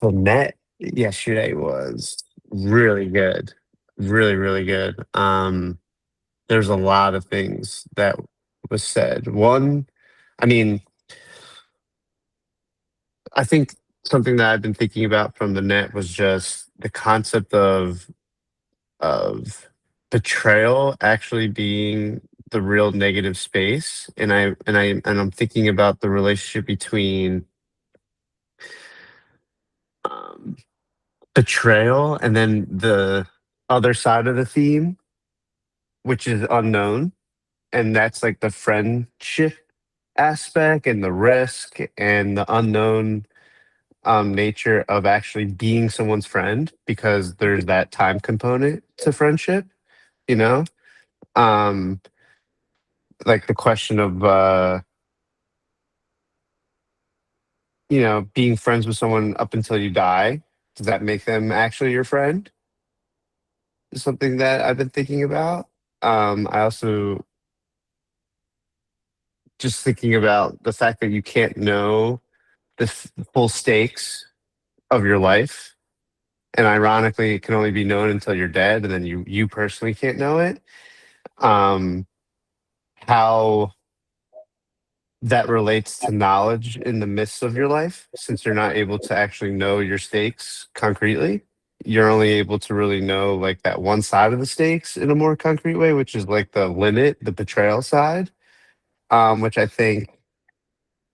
The net yesterday was really good. Really, really good. There's a lot of things that was said. One, I mean, I think something that I've been thinking about from the net was just the concept of betrayal actually being the real negative space. And I'm thinking about the relationship between um, betrayal and then the other side of the theme, which is unknown, and that's like the friendship aspect and the risk and the unknown nature of actually being someone's friend, because there's that time component to friendship, you know? Um, like the question of, being friends with someone up until you die. Does that make them actually your friend? Is something that I've been thinking about. I also just thinking about the fact that you can't know the full stakes of your life, and ironically it can only be known until you're dead, and then you personally can't know it. um how that relates to knowledge in the midst of your life, since you're not able to actually know your stakes concretely. You're only able to really know like that one side of the stakes in a more concrete way, which is like the limit, the betrayal side. Which I think,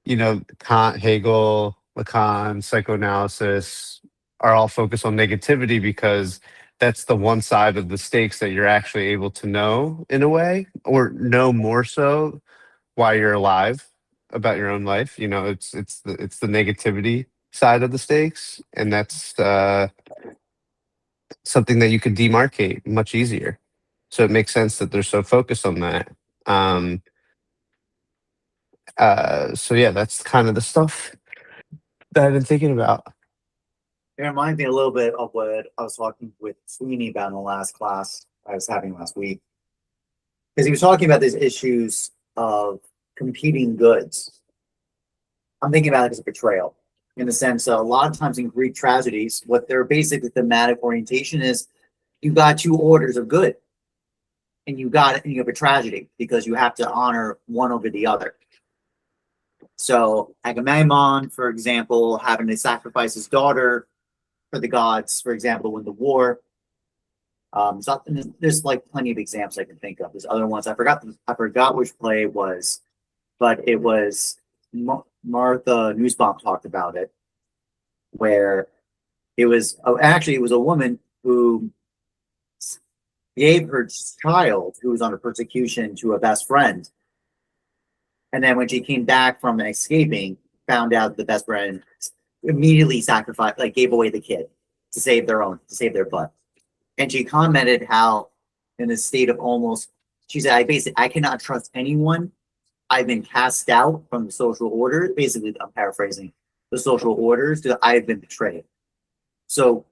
Kant, Hegel, Lacan, psychoanalysis are all focused on negativity, because that's the one side of the stakes that you're actually able to know in a way, or know more so while you're alive about your own life. It's the negativity side of the stakes, and that's something that you could demarcate much easier. So it makes sense that they're so focused on that. Um, so yeah, that's kind of the stuff that I've been thinking about. It reminds me a little bit of what I was talking with Sweeney about in the last class I was having last week. Because he was talking about these issues of competing goods. I'm thinking about it as a betrayal, in the sense that a lot of times in Greek tragedies, what their basic thematic orientation is, you got two orders of good, and you have a tragedy because you have to honor one over the other. So Agamemnon, for example, having to sacrifice his daughter for the gods, for example, in the war. So there's like plenty of examples I can think of. There's other ones. I forgot which play it was, but it was Martha Nussbaum talked about it, where it was a woman who gave her child who was under persecution to a best friend, and then when she came back from escaping, found out the best friend immediately sacrificed, like gave away the kid to save their butt. And she commented how, in a state of almost, she said, I cannot trust anyone. I've been cast out from the social order. Basically, I'm paraphrasing the social orders. That I've been betrayed. So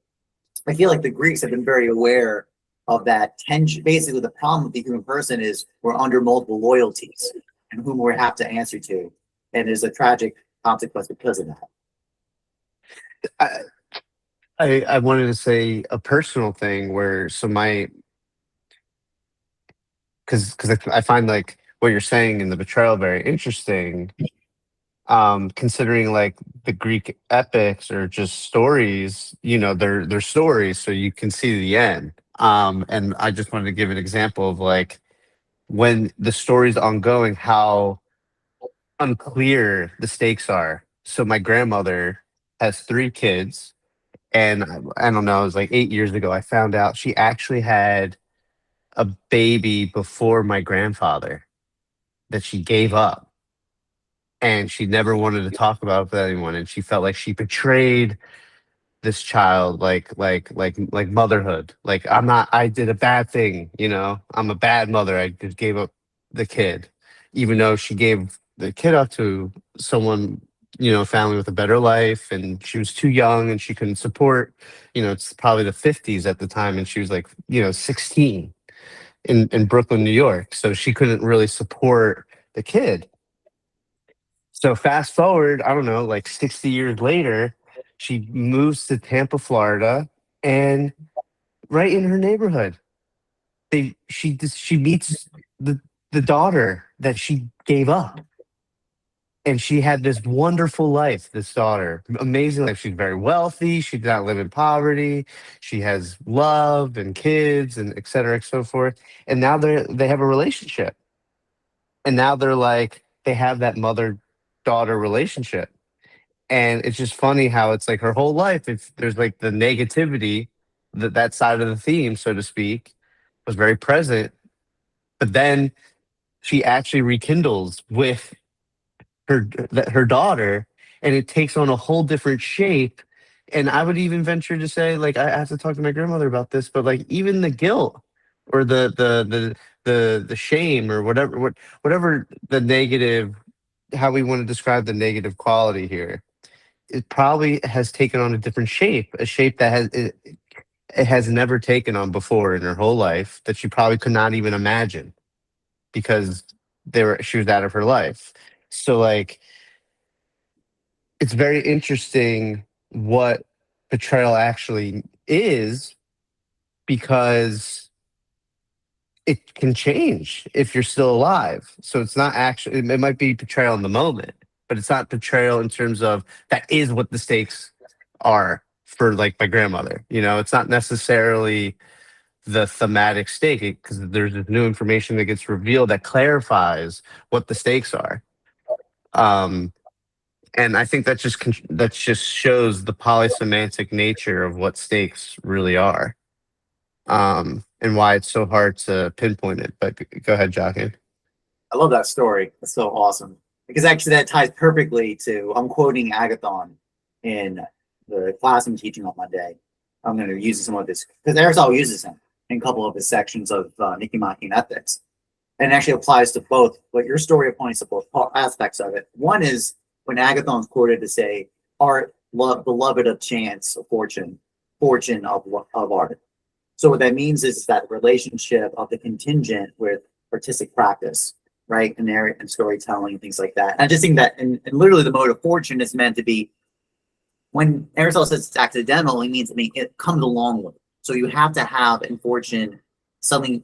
I feel like the Greeks have been very aware of that tension. Basically, the problem with the human person is we're under multiple loyalties and whom we have to answer to, and there's a tragic consequence because of that. I, I wanted to say a personal thing where, so my, because I find like what you're saying in the betrayal very interesting. Considering like the Greek epics or just stories, they're stories, so you can see the end. And I just wanted to give an example of like when the story's ongoing, how unclear the stakes are. So my grandmother has three kids, and I don't know, it was like 8 years ago, I found out she actually had a baby before my grandfather that she gave up, and she never wanted to talk about it with anyone, and she felt like she betrayed this child, like motherhood. Like, I did a bad thing, I'm a bad mother, I just gave up the kid, even though she gave the kid up to someone, family with a better life, and she was too young and she couldn't support, it's probably the 50s at the time, and she was like, 16 in Brooklyn, New York, so she couldn't really support the kid. So fast forward, I don't know, like 60 years later, She moves to Tampa, Florida, and right in her neighborhood, she meets the daughter that she gave up, and she had this wonderful life. This daughter, amazing life. She's very wealthy. She did not live in poverty. She has love and kids and et cetera, and so forth. And now they have a relationship, and now they're like they have that mother daughter relationship. And it's just funny how it's like her whole life, if there's like the negativity, that side of the theme, so to speak, was very present. But then she actually rekindles with her daughter, and it takes on a whole different shape. And I would even venture to say, like, I have to talk to my grandmother about this, but like even the guilt or the shame or whatever the negative, how we want to describe the negative quality here, it probably has taken on a different shape, a shape that it has never taken on before in her whole life, that she probably could not even imagine because she was out of her life. So like it's very interesting what betrayal actually is, because it can change if you're still alive. So it's not actually, it might be betrayal in the moment, but it's not betrayal in terms of that is what the stakes are for like my grandmother. It's not necessarily the thematic stake, because there's this new information that gets revealed that clarifies what the stakes are. And I think that just shows the polysemantic nature of what stakes really are, and why it's so hard to pinpoint it. But go ahead, Jockin. I love that story. It's so awesome because actually that ties perfectly to, I'm quoting Agathon in the class I'm teaching on Monday. I'm going to use some of this because Aristotle uses him in a couple of his sections of Nicomachean Ethics, and it actually applies to both. But your story points to both aspects of it. One is when Agathon's quoted to say, "Art, love, beloved of chance, of fortune, fortune of art." So what that means is that relationship of the contingent with artistic practice, right? And storytelling and things like that. And I just think that, and literally the mode of fortune is meant to be, when Aristotle says it's accidental, he means it comes along with it. So you have to have in fortune something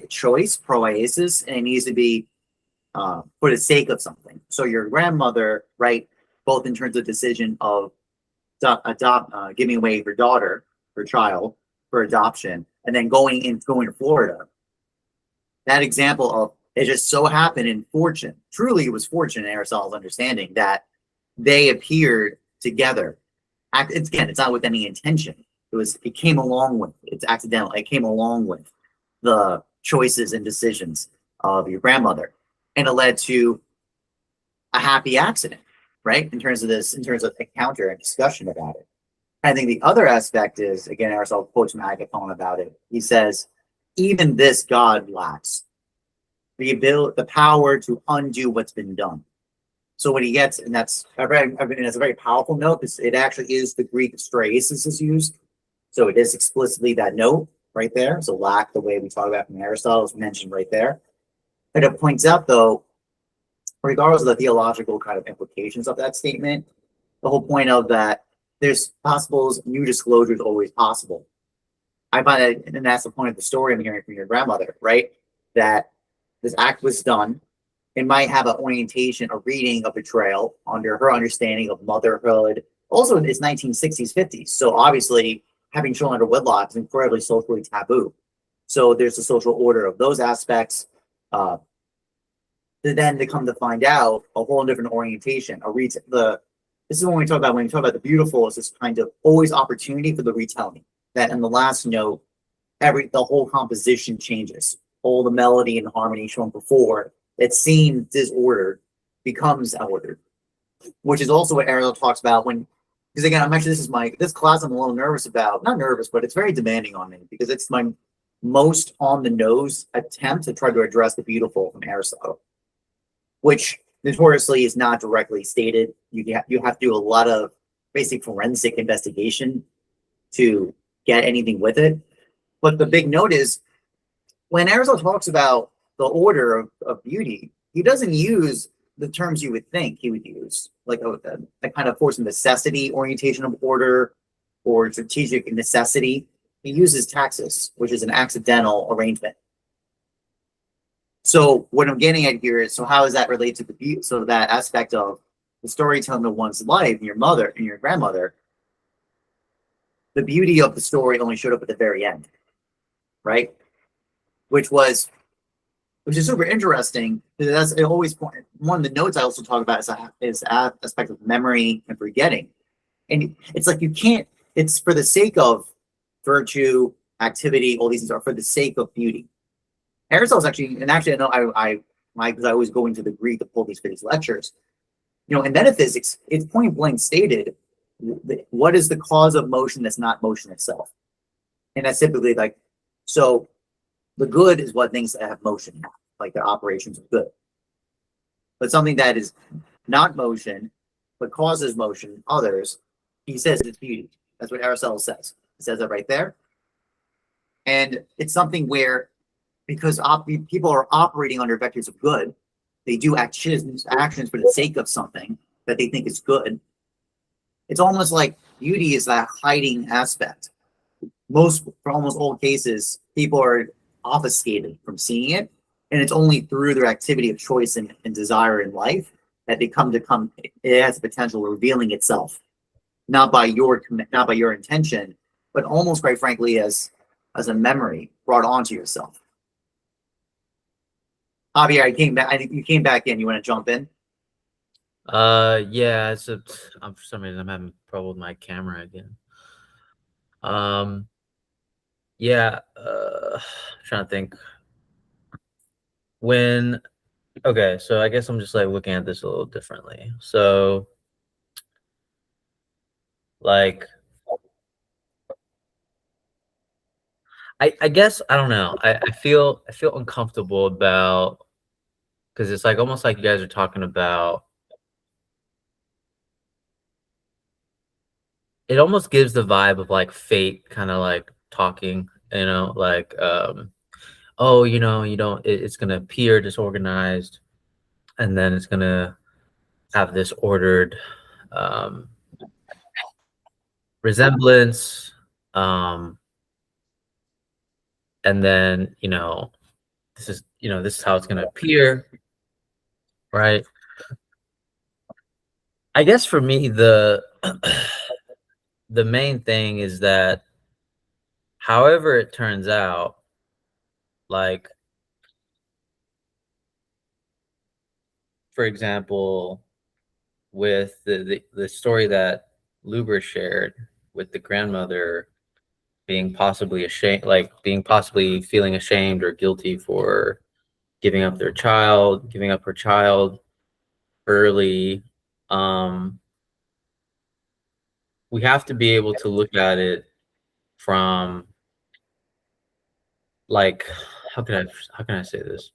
choice, proaesis, and it needs to be for the sake of something. So your grandmother, right, both in terms of decision of giving away her daughter, her child, for adoption, and then going to Florida. That example of it just so happened in fortune, truly it was fortune in Aristotle's understanding, that they appeared together. It's not with any intention. It came along with, it's accidental. It came along with the choices and decisions of your grandmother, and it led to a happy accident, right? In terms of encounter and discussion about it. I think the other aspect is, again, Aristotle quotes from Agathon about it. He says, even this God lacks the power to undo what's been done. So what he gets, and that's a very powerful note, because it actually is the Greek straesis is used. So it is explicitly that note right there. So lack, the way we talk about from Aristotle, is mentioned right there. And it points out, though, regardless of the theological kind of implications of that statement, the whole point of that, there's new disclosure is always possible. I find that, and that's the point of the story I'm hearing from your grandmother, right? That this act was done. It might have an orientation, a reading of betrayal under her understanding of motherhood. Also, it's 1960s, 50s. So obviously, having children under wedlock is incredibly socially taboo. So there's a social order of those aspects. Then to come to find out a whole different orientation. This is when we talk about the beautiful, is this kind of always opportunity for the retelling. That in the last note, the whole composition changes. All the melody and harmony shown before, it seemed disordered, becomes ordered. Which is also what Aristotle talks about because again, this class I'm a little nervous about. Not nervous, but it's very demanding on me because it's my most on the nose attempt to try to address the beautiful from Aristotle, which notoriously is not directly stated. You have to do a lot of basic forensic investigation to get anything with it. But the big note is, when Aristotle talks about the order of beauty, he doesn't use the terms you would think he would use, like a kind of force of necessity orientation of order or strategic necessity. He uses taxis, which is an accidental arrangement. So what I'm getting at here is, so how does that relate to the so that aspect of the storytelling of one's life, and your mother and your grandmother? The beauty of the story only showed up at the very end, right? Which is super interesting, because that's it always one of the notes I also talk about is aspect of memory and forgetting. And it's like you can't, it's for the sake of virtue, activity, all these things are for the sake of beauty. Aristotle's actually, and actually I know because I always go into the Greek to pull these for these lectures. In metaphysics, it's point blank stated, what is the cause of motion that's not motion itself? And that's typically like, so the good is what things that have motion, like the operations of good. But something that is not motion, but causes motion, others, he says it's beauty. That's what Aristotle says. He says that right there. And it's something where, because people are operating under vectors of good, they do actions for the sake of something that they think is good. It's almost like beauty is that hiding aspect. For almost all cases, people are obfuscated from seeing it, and it's only through their activity of choice and desire in life that they it has the potential of revealing itself, not by your intention, but almost, quite frankly, as a memory brought onto yourself. Javier, I came back. I think you came back in. You want to jump in? Yeah, for some reason I'm having trouble with my camera again. Yeah, I'm trying to think. Okay, so I guess I'm just like looking at this a little differently. So, like, I guess I don't know. I feel uncomfortable about, because it's like almost like you guys are talking about. It almost gives the vibe of like fate, kind of like talking, like oh, you don't, it's going to appear disorganized, and then it's going to have this ordered resemblance. And then, this is how it's going to appear. Right. I guess for me, the main thing is that however it turns out, like, for example, with the story that Luber shared with the grandmother being possibly ashamed, like being possibly feeling ashamed or guilty for giving up her child early. We have to be able to look at it from, like, how can I say this?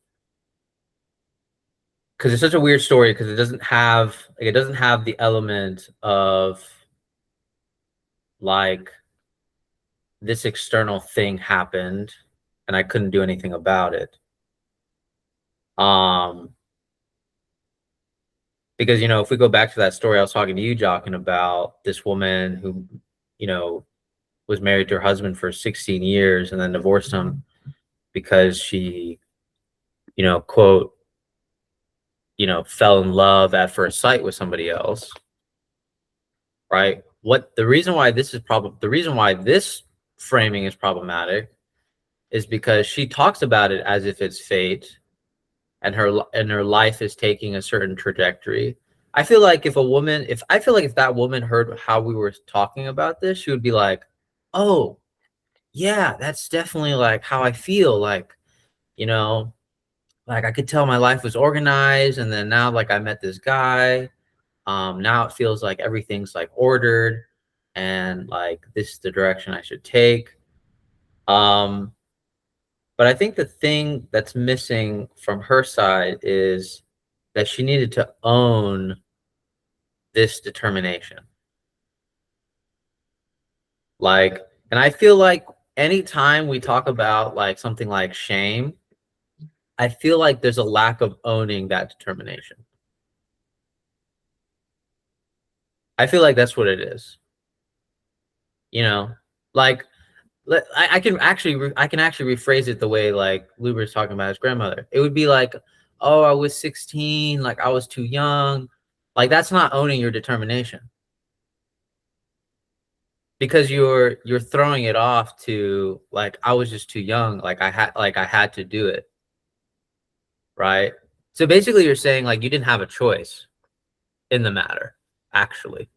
Because it's such a weird story, because it doesn't have the element of like this external thing happened and I couldn't do anything about it. Because, if we go back to that story I was talking to you, Jockin, about this woman who, was married to her husband for 16 years and then divorced him because she, quote, fell in love at first sight with somebody else. Right? The reason why this framing is problematic is because she talks about it as if it's fate, and her life is taking a certain trajectory. I feel like if that woman heard how we were talking about this, she would be like, oh yeah, that's definitely like how I feel. Like, like I could tell my life was organized, and then now, like, I met this guy. Now it feels like everything's like ordered, and like this is the direction I should take. But I think the thing that's missing from her side is that she needed to own this determination. Like, and I feel like anytime we talk about like something like shame, I feel like there's a lack of owning that determination. I feel like that's what it is. You know, like I can actually rephrase it the way like Luber's talking about his grandmother. It would be like, oh, I was 16, like I was too young. Like that's not owning your determination. Because you're throwing it off to like I was just too young, like I had to do it. Right? So basically you're saying like you didn't have a choice in the matter, actually.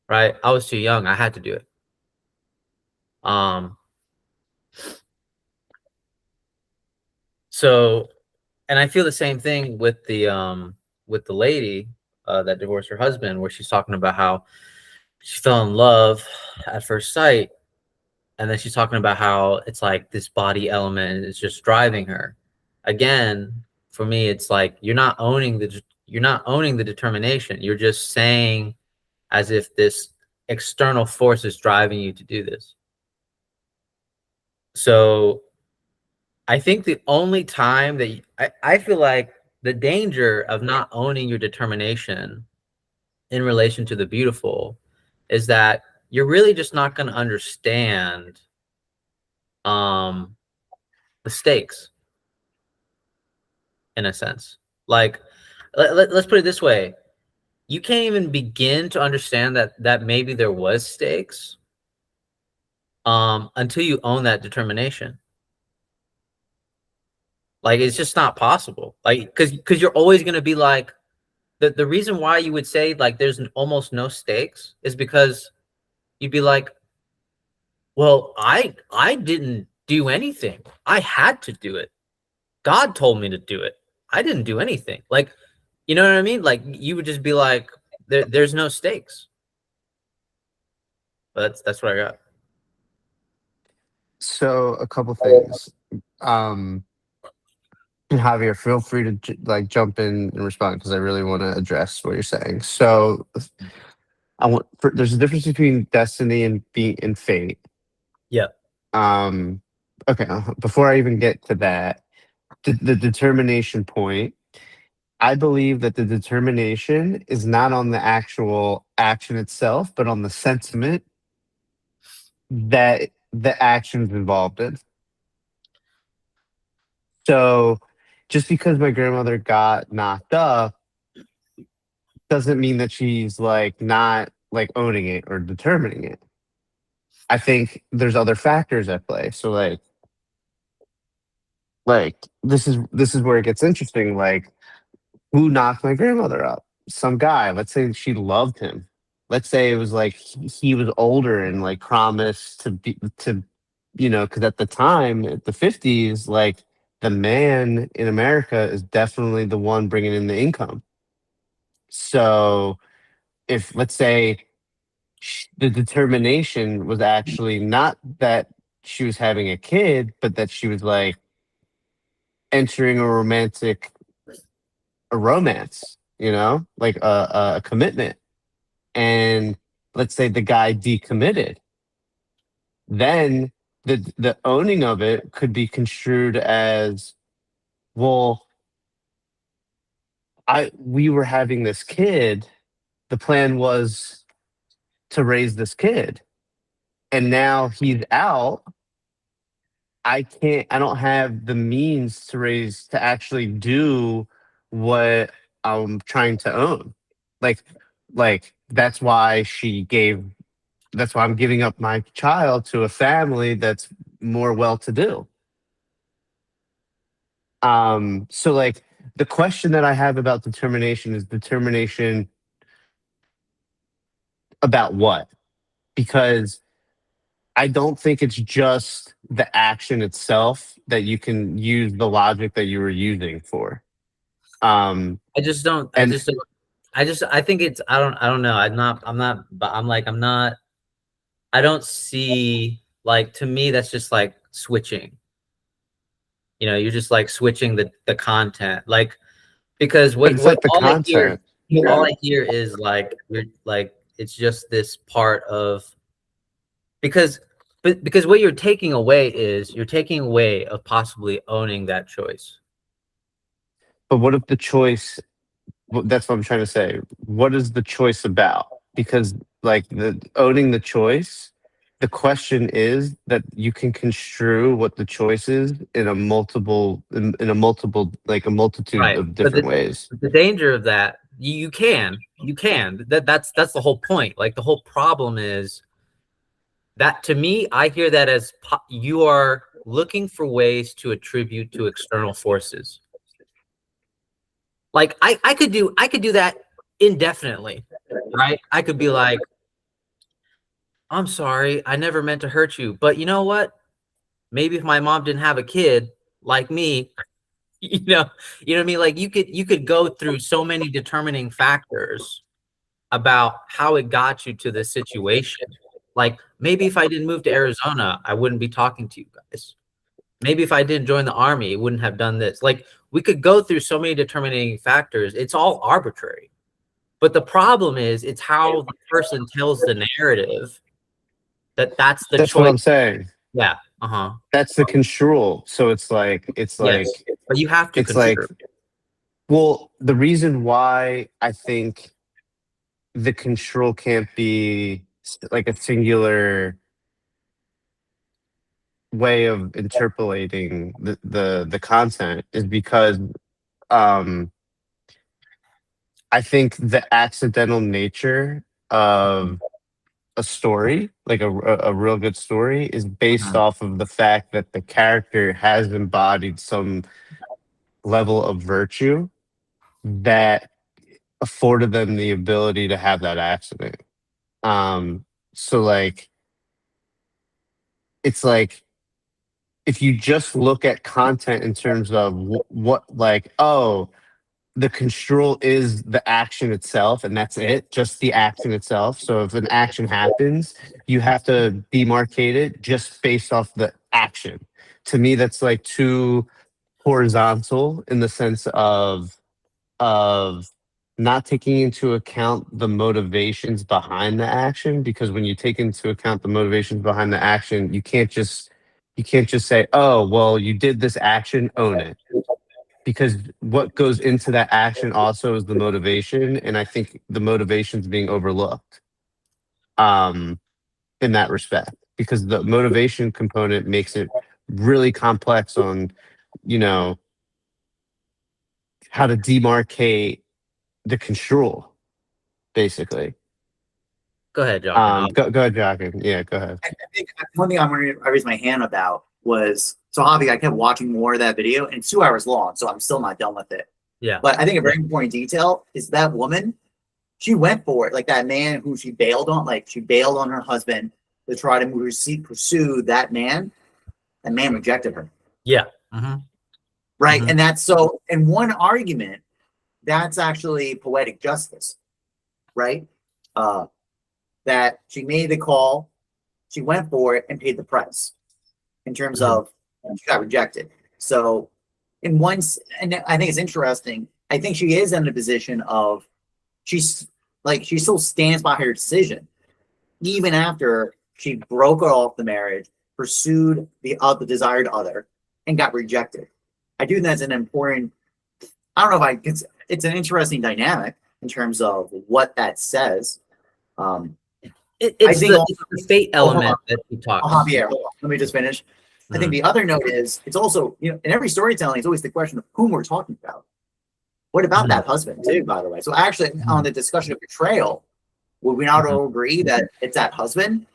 Right? I was too young, I had to do it. So, and I feel the same thing with the lady that divorced her husband, where she's talking about how she fell in love at first sight, and then she's talking about how it's like this body element is just driving her. Again, for me, it's like you're not owning the determination. You're just saying as if this external force is driving you to do this. So I think the only time that I feel like the danger of not owning your determination in relation to the beautiful is that you're really just not going to understand the stakes in a sense. Like let's put it this way. You can't even begin to understand that maybe there was stakes until you own that determination. Like it's just not possible. Like because you're always going to be like the reason why you would say like there's almost no stakes is because you'd be like, well, I didn't do anything. I had to do it. God told me to do it. I didn't do anything. Like, you know what I mean? Like you would just be like, there's no stakes. But that's what I got. So a couple things. And Javier, feel free to like jump in and respond because I really want to address what you're saying. So there's a difference between destiny and fate. Yeah. Okay. Before I even get to that, the determination point, I believe that the determination is not on the actual action itself, but on the sentiment that the action's involved in. So just because my grandmother got knocked up doesn't mean that she's like not like owning it or determining it. I think there's other factors at play. So like this is where it gets interesting. Like who knocked my grandmother up? Some guy. Let's say she loved him. Let's say it was like he was older and like promised to be to because at the time, at the 50s, like the man in America is definitely the one bringing in the income. So if let's say the determination was actually not that she was having a kid, but that she was like entering a romance, like a commitment. And let's say the guy decommitted, then the owning of it could be construed as, well, we were having this kid. The plan was to raise this kid, and now he's out. I don't have the means to actually do what I'm trying to own. Like that's why I'm giving up my child to a family that's more well-to-do. So like the question that I have about determination is determination about what? Because I don't think it's just the action itself that you can use the logic that you were using for. I think it's I don't know. I don't see, like, to me that's just like switching. You're just like switching the content. Like because but it's like the all content. all I hear is like you're like it's just this part of because what you're taking away of possibly owning that choice. But what if the choice? That's what I'm trying to say. What is the choice about? because like the owning the choice, the question is that you can construe what the choice is in a multiple like a multitude Right. of But different ways. the danger of that, you can. That's the whole point. Like the whole problem is that, to me, I hear that as you are looking for ways to attribute to external forces. Like I could do that indefinitely, right? I could be like, I'm sorry, I never meant to hurt you. But you know what? Maybe if my mom didn't have a kid like me, you know what I mean? Like you could go through so many determining factors about how it got you to this situation. Like maybe if I didn't move to Arizona, I wouldn't be talking to you guys. Maybe if I didn't join the army, it wouldn't have done this. Like we could go through so many determining factors. It's all arbitrary. But the problem is it's how the person tells the narrative that's the That's what choice. I'm saying. Yeah. Uh-huh. That's the construal. So it's Yes. like But you have to it's like consider. well, the reason why I think the control can't be like a singular way of interpolating the content is because um I think the accidental nature of a story, like a real good story, is based off of the fact that the character has embodied some level of virtue that afforded them the ability to have that accident. So like it's like if you just look at content in terms of what like, oh, the control is the action itself and that's it, just the action itself. So if an action happens, you have to demarcate it just based off the action. To me, that's like too horizontal in the sense of not taking into account the motivations behind the action, because when you take into account the motivations behind the action, you can't just say, oh well, you did this action, own it, because what goes into that action also is the motivation, and I think the motivation's being overlooked um in that respect, because the motivation component makes it really complex on you know how to demarcate the control, basically. Go ahead, Jockin. Go ahead, Jockin. Yeah, go ahead. I think one thing I raised my hand about was, so Javi, I kept watching more of that video, and it's 2 hours long, so I'm still not done with it. Yeah. But I think a very important detail is that woman, she went for it. Like that man who she bailed on, like she bailed on her husband to try to pursue that man. That man rejected her. Yeah. Mm-hmm. Right. Mm-hmm. And that's so, in one argument, that's actually poetic justice. Right. That she made the call, she went for it and paid the price in terms of she got rejected. So in one, and I think it's interesting, I think she is in a position of she still stands by her decision, even after she broke off the marriage, pursued the desired other, and got rejected. I do think that's an important, I don't know if it's an interesting dynamic in terms of what that says. It's the fate element that you talk about. Javier, let me just finish. I think the other note is, it's also, in every storytelling, it's always the question of whom we're talking about. What about that husband too, by the way? So actually, on the discussion of betrayal, would we not all agree that it's that husband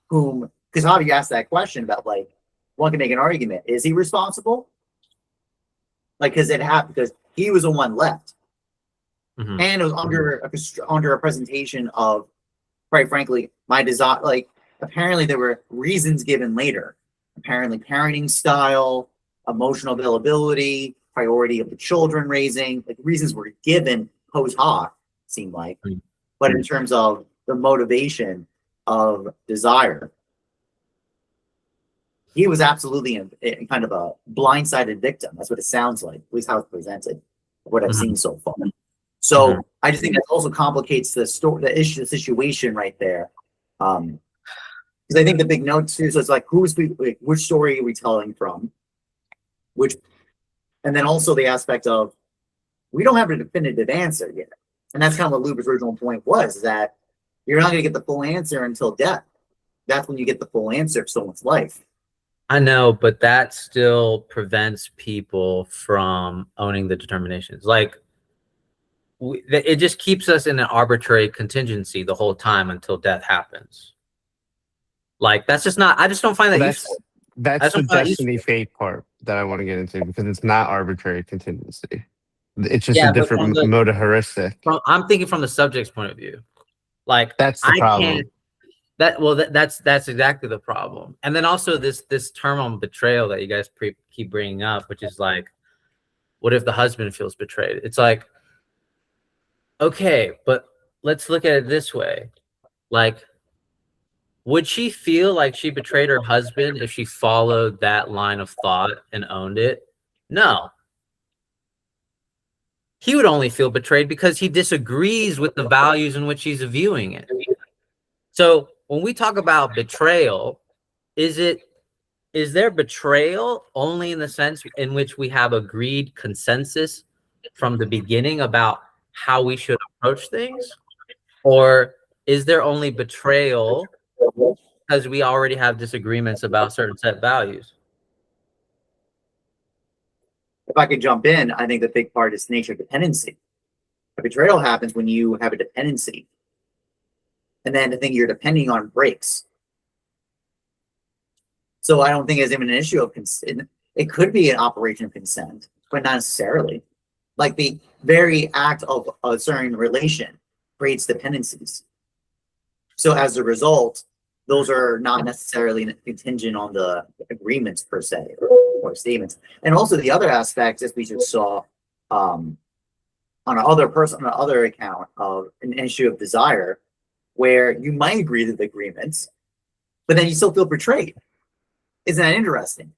whom, because Javier asked that question about, like, one can make an argument, is he responsible? Like, because it happened, because he was the one left. And it was under a presentation of, quite frankly, my desire. Like, apparently there were reasons given later. Apparently parenting style, emotional availability, priority of the children raising, like reasons were given post hoc, seemed like. But in terms of the motivation of desire, he was absolutely in kind of a blindsided victim. That's what it sounds like, at least how it's presented, what I've seen so far. So I just think that also complicates the story, the situation right there. Because I think the big note too, so it's like, which story are we telling from? And then also the aspect of, we don't have a definitive answer yet. And that's kind of what Luber's original point was, that You're not going to get the full answer until death. That's when you get the full answer of someone's life. I know, but that still prevents people from owning the determinations. Like, it just keeps us in an arbitrary contingency the whole time until death happens. Like, that's just not, I just don't find that useful. That's the destiny fate part that I want to get into, because it's not arbitrary contingency. It's just a different mode of heuristic. I'm thinking from the subject's point of view. Like, that's the problem. That's exactly the problem. And then also this term on betrayal that you guys keep bringing up, which is like, what if the husband feels betrayed? It's like, okay, but let's look at it this way. Like, would she feel like she betrayed her husband if she followed that line of thought and owned it? No. He would only feel betrayed because he disagrees with the values in which he's viewing it. So when we talk about betrayal, is there betrayal only in the sense in which we have agreed consensus from the beginning about how we should approach things? Or is there only betrayal because we already have disagreements about certain set values? If I could jump in, I think the big part is nature of dependency. A betrayal happens when you have a dependency. And then the thing you're depending on breaks. So I don't think it's even an issue of consent. It could be an operation of consent, but not necessarily. Like the very act of a certain relation creates dependencies. So as a result, those are not necessarily contingent on the agreements per se or statements. And also the other aspect, as we just saw on another account of an issue of desire, where you might agree to the agreements, but then you still feel betrayed. Isn't that interesting?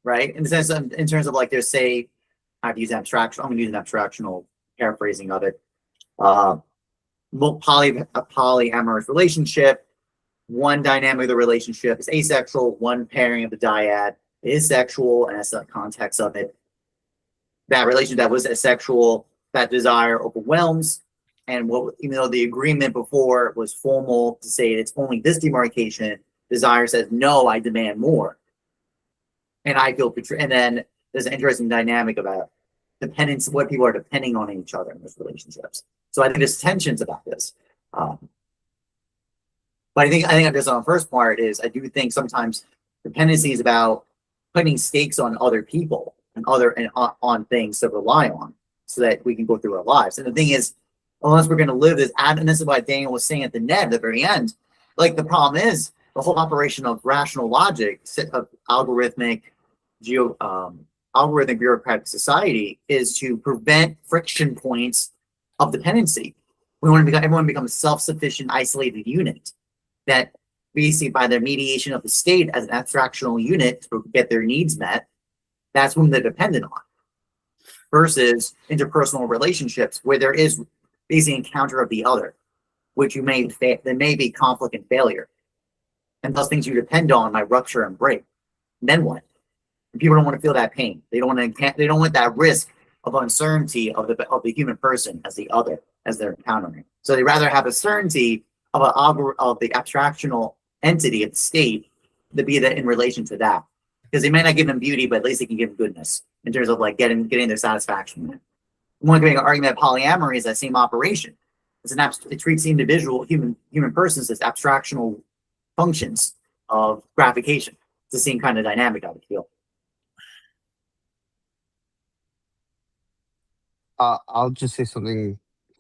Right? In the sense of, in terms of like, there's say, I've used abstraction. I'm going to use an abstractional paraphrasing of it. A polyamorous relationship. One dynamic of the relationship is asexual. One pairing of the dyad is sexual, and that's the context of it. That relationship that was asexual, that desire overwhelms. And even though the agreement before was formal to say it's only this demarcation, desire says, no, I demand more. And I feel betrayed. And then there's an interesting dynamic about dependence, what people are depending on each other in those relationships. So I think there's tensions about this. But I think just on the first part is, I do think sometimes dependency is about putting stakes on other people and on things to rely on so that we can go through our lives. And the thing is, unless we're going to live this, and this is what Daniel was saying at the very end, like the problem is the whole operation of rational logic, of algorithmic bureaucratic society, is to prevent friction points of dependency. Everyone becomes a self-sufficient, isolated unit that basically by their mediation of the state as an abstractional unit to get their needs met, that's whom they're dependent on. Versus interpersonal relationships where there is basically encounter of the other, which there may be conflict and failure. And those things you depend on might rupture and break. And then what? And people don't want to feel that pain. They don't want that risk of uncertainty of the human person as the other, as they're encountering. So they rather have a certainty of the abstractional entity of the state to be that in relation to that. Because they may not give them beauty, but at least they can give them goodness in terms of like getting their satisfaction. One can make an argument that polyamory is that same operation. It treats the individual human persons as abstractional functions of gratification. It's the same kind of dynamic, I would feel. I'll just say something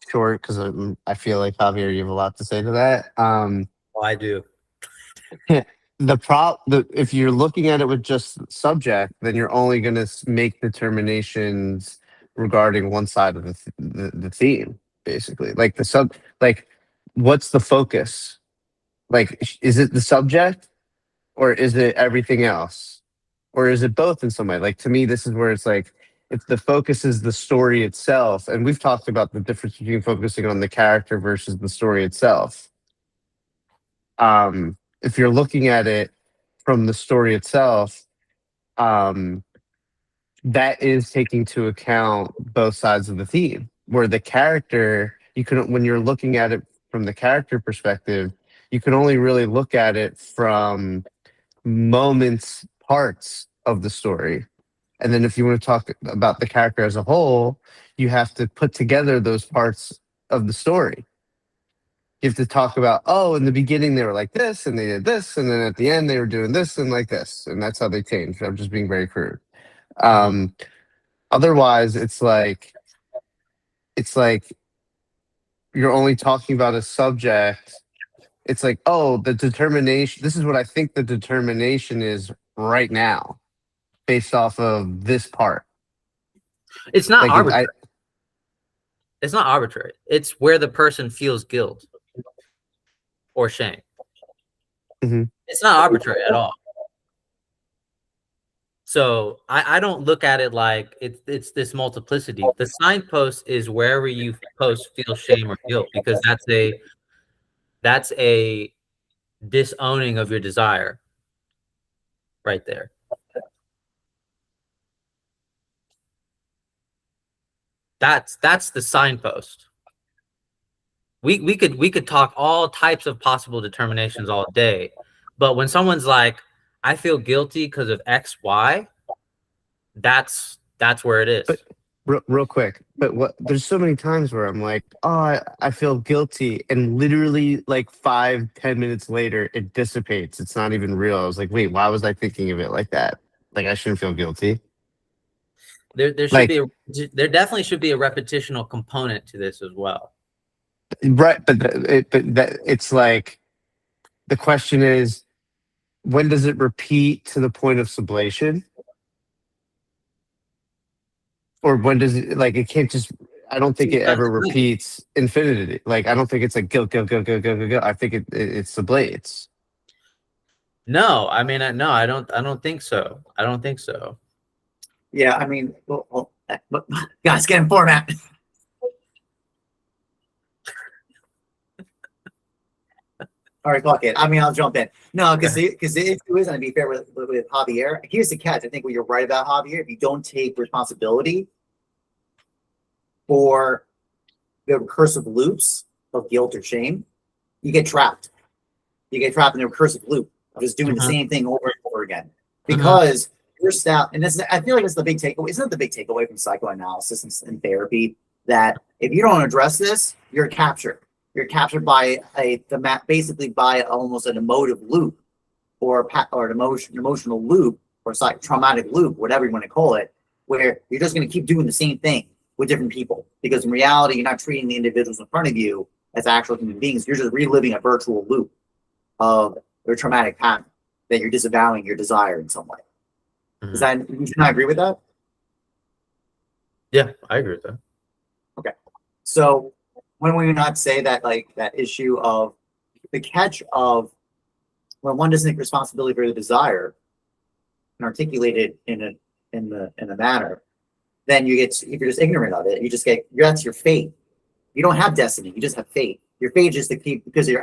short because I feel like, Javier, you have a lot to say to that. Well, I do. If you're looking at it with just subject, then you're only going to make determinations regarding one side of the theme, basically. Like what's the focus? Like, is it the subject, or is it everything else, or is it both in some way? Like, to me, this is where it's like, if the focus is the story itself, and we've talked about the difference between focusing on the character versus the story itself. If you're looking at it from the story itself, that is taking into account both sides of the theme. Where the character, when you're looking at it from the character perspective, you can only really look at it from moments, parts of the story. And then if you want to talk about the character as a whole, you have to put together those parts of the story. You have to talk about, oh, in the beginning they were like this and they did this, and then at the end they were doing this and like this, and that's how they changed. I'm just being very crude. Otherwise, it's like you're only talking about a subject. It's like, oh, the determination. This is what I think the determination is right now, based off of this part. It's not Like arbitrary. It's not arbitrary. It's where the person feels guilt or shame. It's not arbitrary at all. So I don't look at it like it's this multiplicity. The signpost is wherever you post feel shame or guilt, because that's a disowning of your desire right there. That's the signpost. We could talk all types of possible determinations all day, but when someone's like, I feel guilty because of X, Y, that's where it is. But real quick, but there's so many times where I'm like, oh, I feel guilty, and literally like 5-10 minutes later it dissipates. It's not even real. I was like, wait, why was I thinking of it like that? Like I shouldn't feel guilty. There should be there definitely should be a repetitional component to this as well. Right, but it's like the question is, when does it repeat to the point of sublation? Or when does it, like, it can't just, I don't think it ever repeats infinity. Like, I don't think it's like guilt. I think it sublates. No, I mean, no, I don't think so. I don't think so. Yeah, I mean, well, guys, get in format. All right, fuck it. I mean, I'll jump in. No, because the issue is, and to be fair with Javier, here's the catch. I think what you're right about, Javier, if you don't take responsibility for the recursive loops of guilt or shame, you get trapped. You get trapped in a recursive loop of just doing the same thing over and over again. Because your staff, and this, I feel like it's the big takeaway. Isn't it the big takeaway from psychoanalysis and therapy that if you don't address this, you're captured. You're captured by basically by almost an emotive loop, or an emotional loop, or traumatic loop, whatever you want to call it, where you're just going to keep doing the same thing with different people. Because in reality, you're not treating the individuals in front of you as actual human beings. You're just reliving a virtual loop of their traumatic pattern that you're disavowing your desire in some way. Is that, you not agree with that? Yeah, I agree with that. Okay. So when we not say that, like, that issue of the catch of when one doesn't take responsibility for the desire and articulate it in a manner, then you get, if you're just ignorant of it, you just get, that's your fate. You don't have destiny, you just have fate. Your fate is to keep, because it's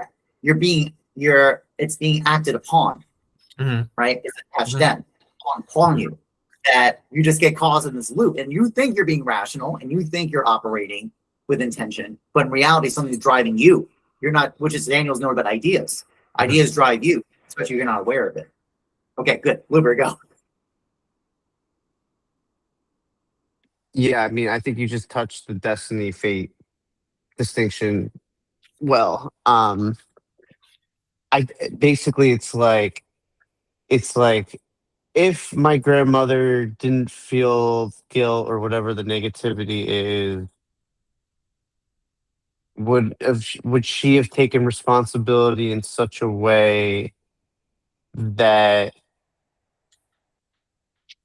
being acted upon, right? It's attached then upon you, that you just get caught in this loop, and you think you're being rational and you think you're operating with intention, but in reality something's driving you. You're not, which is Daniel's note about ideas. Ideas drive you, especially if you're not aware of it. Okay, good. Luber, go. Yeah, I mean, I think you just touched the destiny fate distinction well. I basically, it's like if my grandmother didn't feel guilt or whatever the negativity is, would she have taken responsibility in such a way that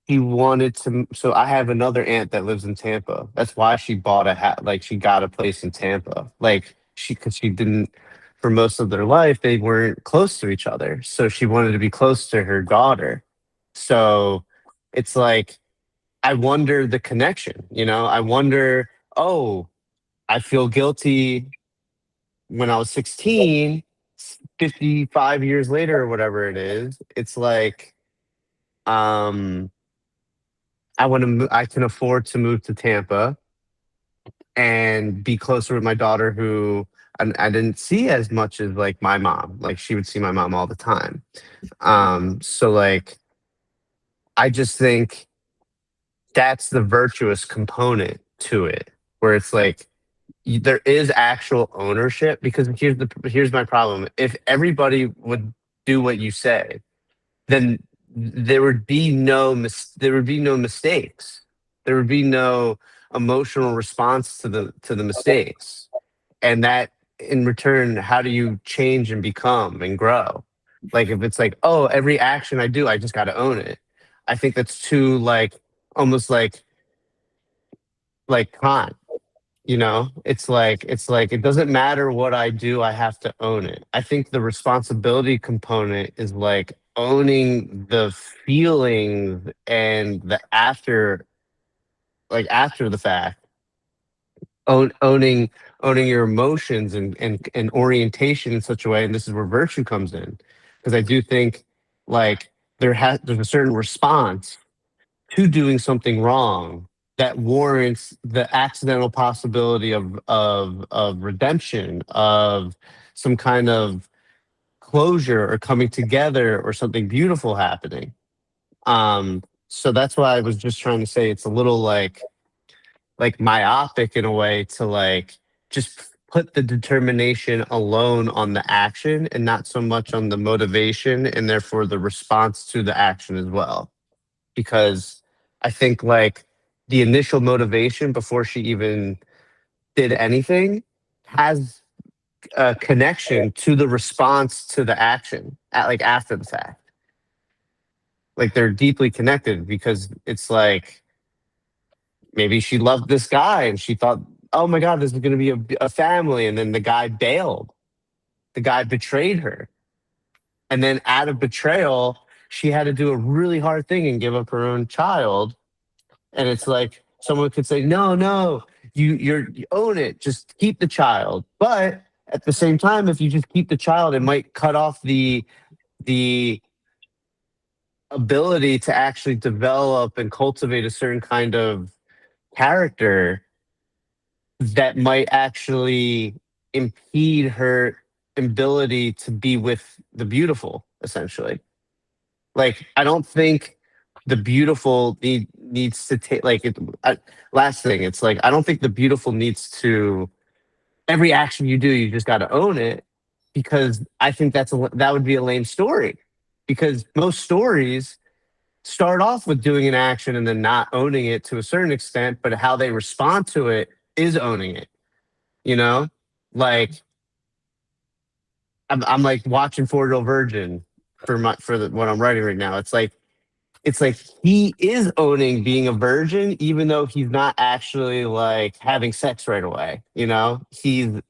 she wanted to? So I have another aunt that lives in Tampa. That's why she bought like she got a place in Tampa. Like because she didn't, for most of their life, they weren't close to each other. So she wanted to be close to her daughter. So it's like, I wonder the connection, I wonder, oh, I feel guilty when I was 16, 55 years later or whatever it is. It's like, I can afford to move to Tampa and be closer with my daughter, who I didn't see as much as like my mom. Like she would see my mom all the time. So like I just think that's the virtuous component to it, where it's like there is actual ownership. Because here's my problem: if everybody would do what you say, then there would be there would be no mistakes. There would be no emotional response to the mistakes, and that in return, how do you change and become and grow? Like if it's like, oh, every action I do, I just got to own it. I think that's too like almost like Kant. It's like it doesn't matter what I do, I have to own it. I think the responsibility component is like owning the feelings and the after the fact, owning your emotions and orientation in such a way. And this is where virtue comes in, because I do think like there's a certain response to doing something wrong that warrants the accidental possibility of redemption, of some kind of closure or coming together or something beautiful happening. So that's why I was just trying to say it's a little like myopic in a way to like just put the determination alone on the action and not so much on the motivation and therefore the response to the action as well. Because I think like the initial motivation before she even did anything has a connection to the response to the action at like after the fact. Like they're deeply connected, because it's like maybe she loved this guy and she thought, oh my God, this is going to be a family. And then the guy bailed. The guy betrayed her. And then out of betrayal, she had to do a really hard thing and give up her own child. And it's like someone could say, no, you own it. Just keep the child. But at the same time, if you just keep the child, it might cut off the ability to actually develop and cultivate a certain kind of character that might actually impede her ability to be with the beautiful, essentially. Like, I don't think the beautiful needs to take, like, last thing, it's like, I don't think the beautiful needs to, every action you do, you just got to own it, because I think that would be a lame story. Because most stories start off with doing an action and then not owning it to a certain extent, but how they respond to it is owning it. You know, like I'm like watching Four Year Old Virgin for what I'm writing right now. It's like he is owning being a virgin, even though he's not actually like having sex right away. You know, he's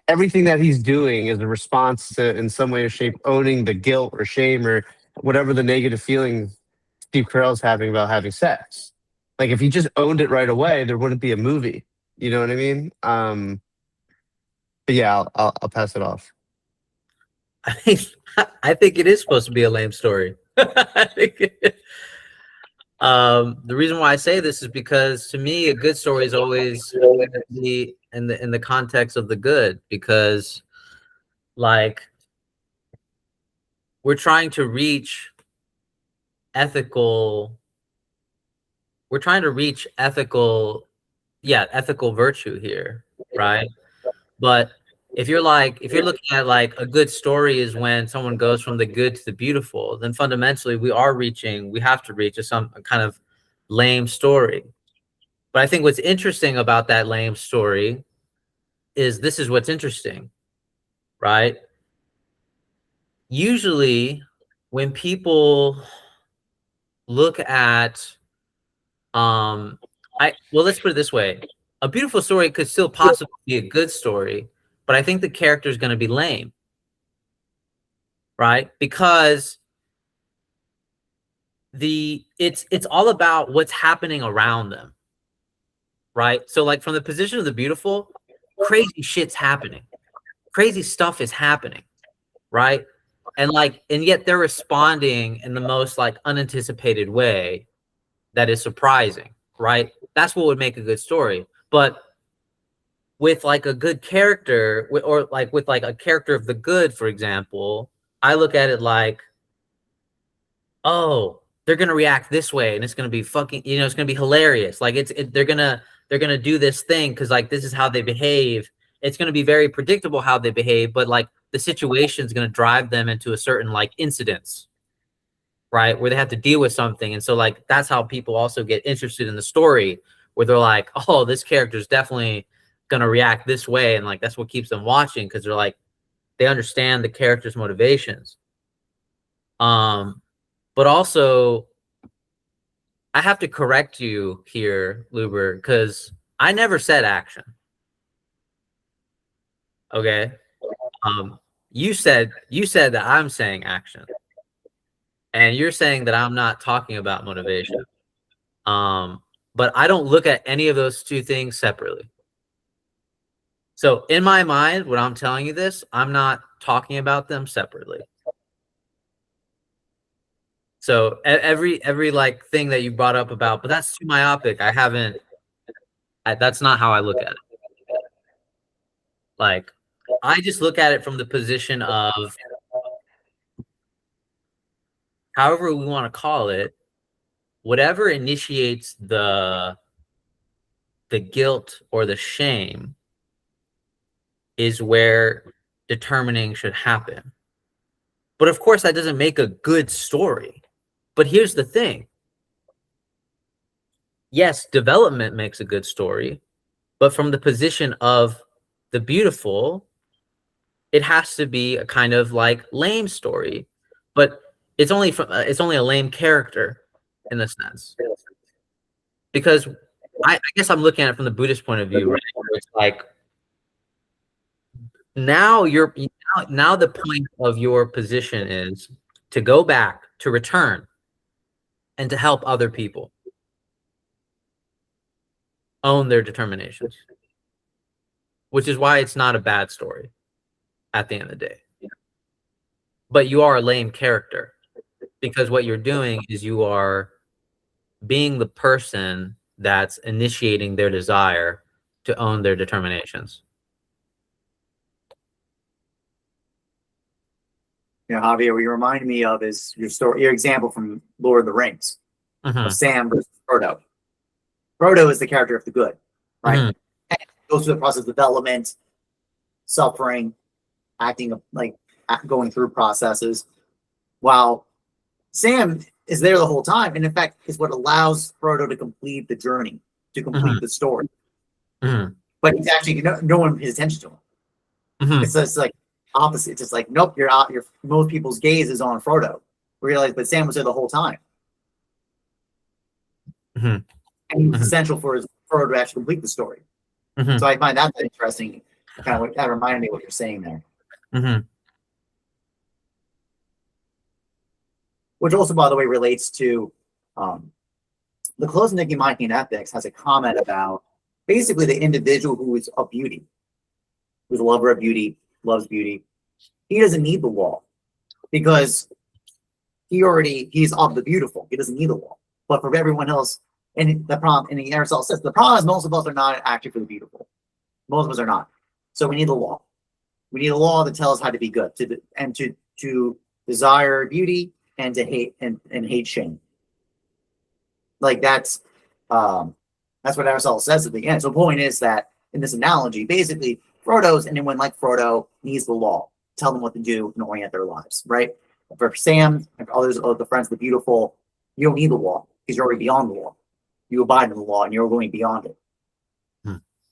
everything that he's doing is a response to, in some way or shape, owning the guilt or shame or whatever the negative feelings Steve Carell's having about having sex. Like if he just owned it right away, there wouldn't be a movie. You know what I mean? But yeah, I'll pass it off. I think I think it is supposed to be a lame story. I think the reason why I say this is because to me, a good story is always the in the context of the good, because like we're trying to reach ethical ethical virtue here, right? But if you're looking at like a good story is when someone goes from the good to the beautiful, then fundamentally we have to reach some kind of lame story. But I think what's interesting about that lame story is this is what's interesting, right? Usually when people look at let's put it this way. A beautiful story could still possibly be a good story, but I think the character is going to be lame, right? Because it's all about what's happening around them, right? So like from the position of the beautiful, crazy shit's happening. Crazy stuff is happening, right? And yet they're responding in the most like unanticipated way that is surprising, right? That's what would make a good story. But with like a good character, or like with like a character of the good, for example, I look at it like, oh, they're gonna react this way, and it's gonna be fucking, it's gonna be hilarious. Like they're gonna do this thing because like this is how they behave. It's gonna be very predictable how they behave, but like the situation is gonna drive them into a certain like incidents, right, where they have to deal with something. And so like that's how people also get interested in the story, where they're like, oh, this character is definitely gonna react this way, and like that's what keeps them watching, because they're like, they understand the character's motivations. But also, I have to correct you here, Luber, because I never said action. Okay. You said that I'm saying action, and you're saying that I'm not talking about motivation. But I don't look at any of those two things separately. So in my mind, when I'm telling you this, I'm not talking about them separately. So every like thing that you brought up about, but that's too myopic. That's not how I look at it. Like, I just look at it from the position of, however we want to call it, whatever initiates the guilt or the shame is where determining should happen. But of course, that doesn't make a good story. But here's the thing. Yes, development makes a good story, but from the position of the beautiful, it has to be a kind of like lame story, but it's only a lame character in a sense. Because I guess I'm looking at it from the Buddhist point of view, right? It's like, now the point of your position is to go back, to return, and to help other people own their determinations, which is why it's not a bad story at the end of the day. But you are a lame character, because what you're doing is you are being the person that's initiating their desire to own their determinations. Javier, what you remind me of is your example from Lord of the Rings, of Sam versus Frodo. Frodo is the character of the good, right? And goes through the process of development, suffering, acting like going through processes, while Sam is there the whole time, and in fact is what allows Frodo to complete the journey, to complete the story. But he's actually no one pays attention to him. It's just like opposite. It's just like, nope, you're out. Most people's gaze is on Frodo. Realize, but Sam was there the whole time, and he was essential for Frodo to actually complete the story. So I find that interesting. That reminded me of what you're saying there. Which also, by the way, relates to the close Nicomachean Ethics has a comment about basically the individual who is of beauty, who's a lover of beauty, loves beauty. He doesn't need the law, because he's of the beautiful. He doesn't need the law. But for everyone else, and the problem, and Aristotle says, the problem is most of us are not actually for the beautiful. Most of us are not. So we need the law. We need a law that tells us how to be good, to desire beauty and to hate and hate shame. Like that's what Aristotle says at the end. So the point is that in this analogy, basically, anyone like Frodo needs the law, tell them what to do and orient their lives, right? For Sam and others of the friends of the beautiful, you don't need the law because you're already beyond the law. You abide in the law and you're going beyond it.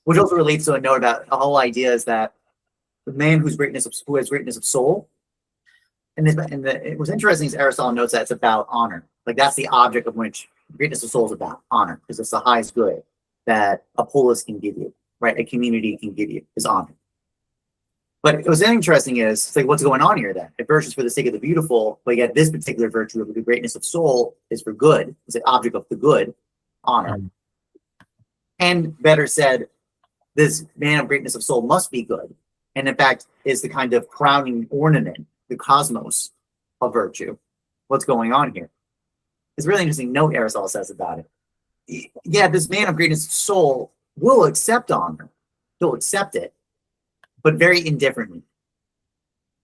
Which also relates to a note about the whole idea is that the man who has greatness of soul, and it was interesting as Aristotle notes that it's about honor. Like that's the object of which greatness of soul is about, honor, because it's the highest good that a polis can give you, right? A community can give you is honor. But what's interesting is, it's like, what's going on here then? If virtue is for the sake of the beautiful, but yet this particular virtue of the greatness of soul is for good, is the object of the good, honor. And better said, this man of greatness of soul must be good, and in fact is the kind of crowning ornament, the cosmos of virtue. What's going on here? It's really interesting note Aristotle says about it. Yeah, this man of greatness of soul will accept honor, he'll accept it, but very indifferently.